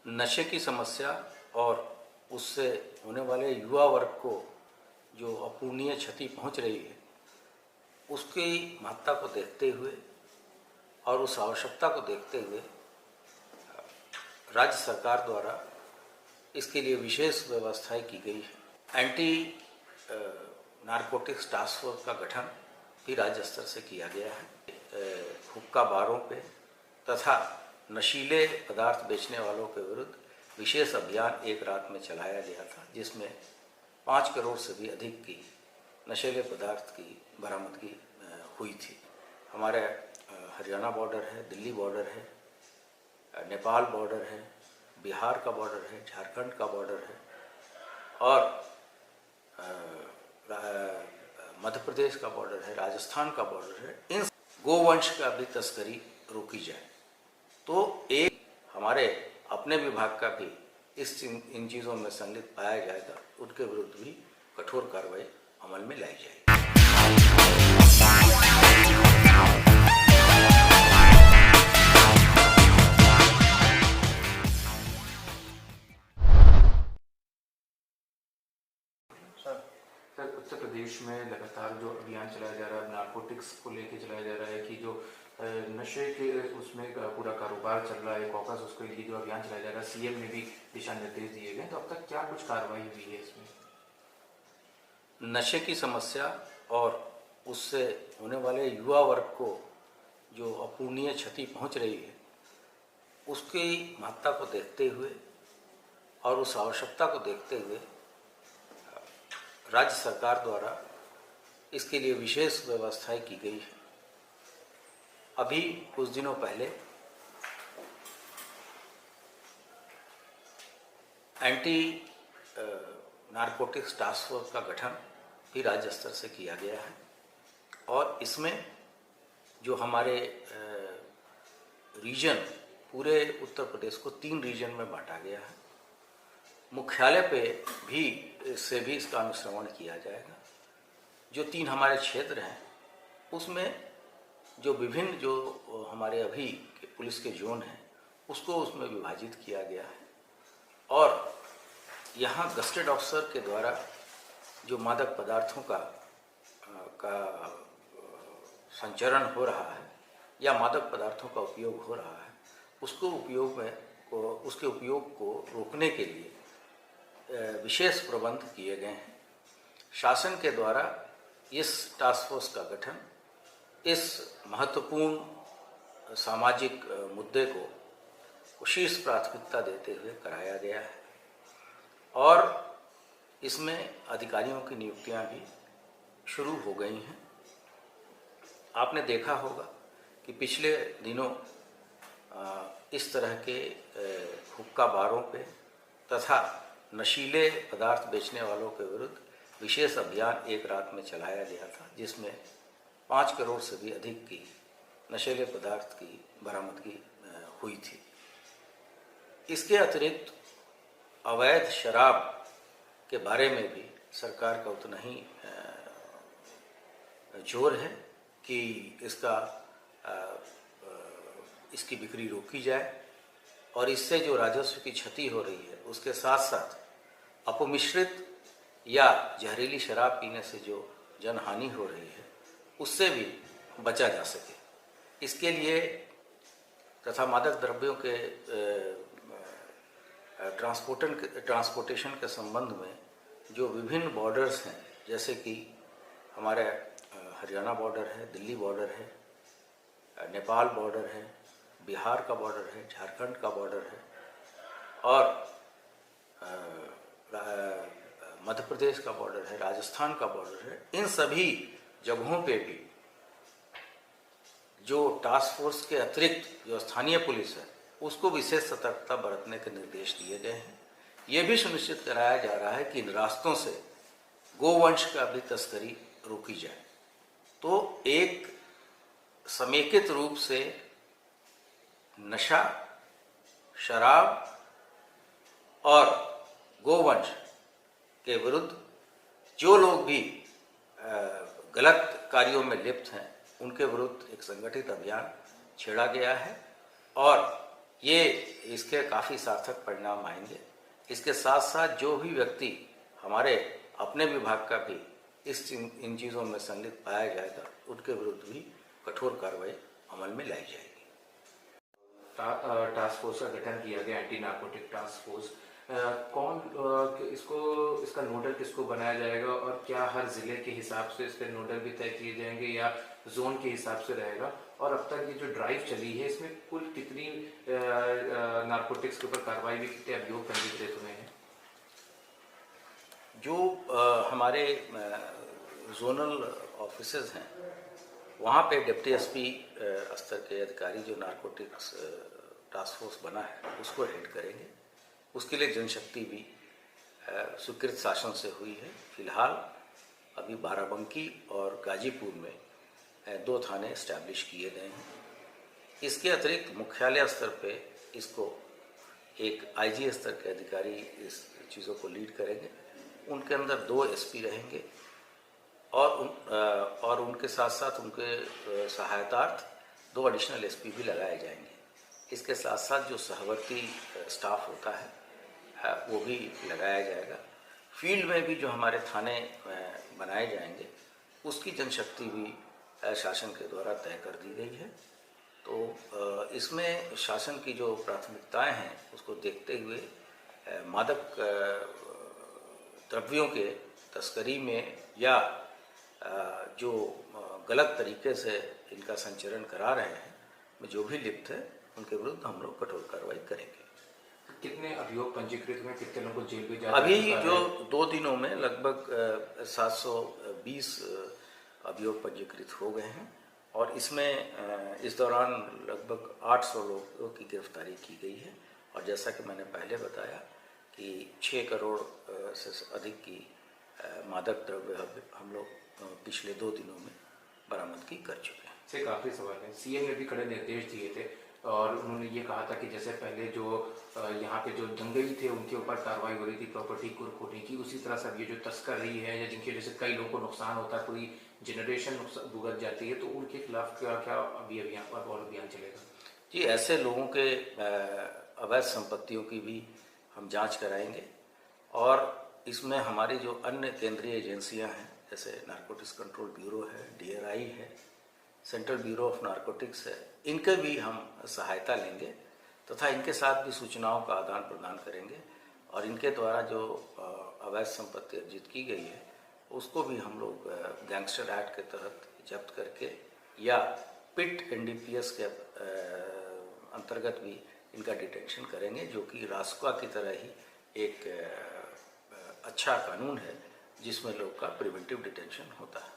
नशे की समस्या और उससे होने वाले युवा वर्ग को जो अपूरणीय क्षति पहुंच रही है, उसकी महत्ता को देखते हुए और उस आवश्यकता को देखते हुए राज्य सरकार द्वारा इसके लिए विशेष व्यवस्थाएं की गई है। एंटी नारकोटिक्स टास्क फोर्स का गठन भी राज्य स्तर से किया गया है। हुक्का बारों पे तथा नशीले पदार्थ बेचने वालों के विरुद्ध विशेष अभियान एक रात में चलाया गया था, जिसमें 5 करोड़ से भी अधिक की नशीले पदार्थ की बरामदगी हुई थी। हमारे हरियाणा बॉर्डर है, दिल्ली बॉर्डर है, नेपाल बॉर्डर है, बिहार का बॉर्डर है, झारखंड का बॉर्डर है और मध्य प्रदेश का बॉर्डर है, राजस्थान का बॉर्डर है। इन गोवंश का भी तस्करी रोकी जाए तो एक हमारे अपने विभाग का भी इन चीज़ों में संलिप्त पाया जाएगा, उनके विरुद्ध भी कठोर कार्रवाई अमल में लाई जाएगी। सर, उत्तर प्रदेश में लगातार जो अभियान चलाया जा रहा है, नारकोटिक्स को लेके चलाया जा रहा है कि जो नशे के उसमें पूरा कारोबार चल रहा है, कॉकस उसके लिए जो अभियान चलाया जा रहा है, सीएम ने भी दिशा निर्देश दिए गए, तो अब तक क्या कुछ कार्रवाई हुई है इसमें? नशे की समस्या और उससे होने वाले युवा वर्ग को जो अपूरणीय क्षति पहुंच रही है, उसकी महत्ता को देखते हुए और उस आवश्यकता को देखते हुए राज्य सरकार द्वारा इसके लिए विशेष व्यवस्थाएं की गई है। अभी कुछ दिनों पहले एंटी नारकोटिक्स टास्क फोर्स का गठन भी राज्य स्तर से किया गया है और इसमें जो हमारे रीजन पूरे उत्तर प्रदेश को 3 रीजन में बांटा गया है। मुख्यालय पे भी इसका अनुश्रवण किया जाएगा। जो 3 हमारे क्षेत्र हैं उसमें जो विभिन्न जो हमारे अभी पुलिस के जोन हैं उसको उसमें विभाजित किया गया है और यहाँ गस्टेड ऑफिसर के द्वारा जो मादक पदार्थों का संचरण हो रहा है या मादक पदार्थों का उपयोग हो रहा है, उसके उपयोग को रोकने के लिए विशेष प्रबंध किए गए हैं। शासन के द्वारा इस टास्क फोर्स का गठन इस महत्वपूर्ण सामाजिक मुद्दे को शीर्ष प्राथमिकता देते हुए कराया गया है और इसमें अधिकारियों की नियुक्तियां भी शुरू हो गई हैं। आपने देखा होगा कि पिछले दिनों इस तरह के हुक्का बारों पे तथा नशीले पदार्थ बेचने वालों के विरुद्ध विशेष अभियान एक रात में चलाया गया था, जिसमें 5 करोड़ से भी अधिक की नशीले पदार्थ की बरामदगी हुई थी। इसके अतिरिक्त अवैध शराब के बारे में भी सरकार का उतना ही जोर है कि इसकी बिक्री रोकी जाए और इससे जो राजस्व की क्षति हो रही है उसके साथ साथ अपमिश्रित या जहरीली शराब पीने से जो जनहानि हो रही है उससे भी बचा जा सके, इसके लिए तथा मादक द्रव्यों के ट्रांसपोर्टेशन के संबंध में जो विभिन्न बॉर्डर्स हैं, जैसे कि हमारे हरियाणा बॉर्डर है, दिल्ली बॉर्डर है, नेपाल बॉर्डर है, बिहार का बॉर्डर है, झारखंड का बॉर्डर है और मध्य प्रदेश का बॉर्डर है, राजस्थान का बॉर्डर है। इन सभी जगहों पे भी जो टास्क फोर्स के अतिरिक्त जो स्थानीय पुलिस है उसको विशेष सतर्कता बरतने के निर्देश दिए गए हैं। ये भी सुनिश्चित कराया जा रहा है कि इन रास्तों से गोवंश का भी तस्करी रोकी जाए। तो एक समेकित रूप से नशा, शराब और गोवंश के विरुद्ध जो लोग भी गलत कार्यों में लिप्त हैं उनके विरुद्ध एक संगठित अभियान छेड़ा गया है और ये इसके काफ़ी सार्थक परिणाम आएंगे। इसके साथ साथ जो भी व्यक्ति हमारे अपने विभाग का भी इन चीज़ों में संलिप्त पाया जाएगा, उनके विरुद्ध भी कठोर कार्रवाई अमल में लाई जाएगी। टास्क फोर्स का गठन किया गया, एंटी नार्कोटिक टास्क फोर्स। इसका नोडल किसको बनाया जाएगा और क्या हर जिले के हिसाब से इसके नोडल भी तय किए जाएंगे या जोन के हिसाब से रहेगा? और अब तक ये जो ड्राइव चली है इसमें कुल कितनी नार्कोटिक्स के ऊपर कार्रवाई भी, कितने अभियोग पंजीकृत हुए हैं? जो हमारे जोनल ऑफिसेज हैं वहाँ पे डिप्टी एसपी स्तर के अधिकारी जो नार्कोटिक्स टास्क फोर्स बना है उसको हेड करेंगे। उसके लिए जनशक्ति भी स्वीकृत शासन से हुई है। फिलहाल अभी बाराबंकी और गाजीपुर में 2 थाने इस्टेब्लिश किए गए हैं। इसके अतिरिक्त मुख्यालय स्तर पे इसको एक आईजी स्तर के अधिकारी इस चीज़ों को लीड करेंगे। उनके अंदर 2 एसपी रहेंगे और उनके साथ साथ उनके सहायतार्थ 2 एडिशनल एसपी भी लगाए जाएंगे। इसके साथ साथ जो सहवर्ती स्टाफ होता है वो भी लगाया जाएगा। फील्ड में भी जो हमारे थाने बनाए जाएंगे उसकी जनशक्ति भी शासन के द्वारा तय कर दी गई है। तो इसमें शासन की जो प्राथमिकताएं हैं उसको देखते हुए मादक द्रव्यों के तस्करी में या जो गलत तरीके से इनका संचरण करा रहे हैं जो भी लिप्त है उनके विरुद्ध हम लोग कठोर कार्रवाई करेंगे। कितने अभियोग पंजीकृत हुए, कितने लोगों को जेल भी जा? अभी जो 2 दिनों में लगभग 720 अभियोग पंजीकृत हो गए हैं और इसमें इस दौरान लगभग 800 लोगों की गिरफ्तारी की गई है। और जैसा कि मैंने पहले बताया कि 6 करोड़ से अधिक की मादक द्रव्य हम लोग पिछले 2 दिनों में बरामदगी कर चुके हैं। से काफ़ी सवाल है। सीएम ने भी कड़े निर्देश दिए थे और उन्होंने ये कहा था कि जैसे पहले जो यहाँ पे जो दंगई थे उनके ऊपर कार्रवाई हो रही थी प्रॉपर्टी को खोने की, उसी तरह से ये जो तस्कर रही है या जिनकी वजह से कई लोगों को नुकसान होता है, पूरी जनरेशन भुगत जाती है, तो उनके खिलाफ क्या क्या अभी अभियान चलेगा? जी, ऐसे लोगों के अवैध संपत्तियों की भी हम जांच कराएंगे और इसमें हमारी जो अन्य केंद्रीय एजेंसियां हैं जैसे नारकोटिक्स कंट्रोल ब्यूरो है, DRI है, सेंट्रल ब्यूरो ऑफ नारकोटिक्स है, इनके भी हम सहायता लेंगे तथा इनके साथ भी सूचनाओं का आदान प्रदान करेंगे और इनके द्वारा जो अवैध संपत्ति अर्जित की गई है उसको भी हम लोग गैंगस्टर एक्ट के तहत जब्त करके या पिट NDPS के अंतर्गत भी इनका डिटेंशन करेंगे, जो कि रासुका की तरह ही एक अच्छा कानून है जिसमें लोग का प्रिवेंटिव डिटेंशन होता है।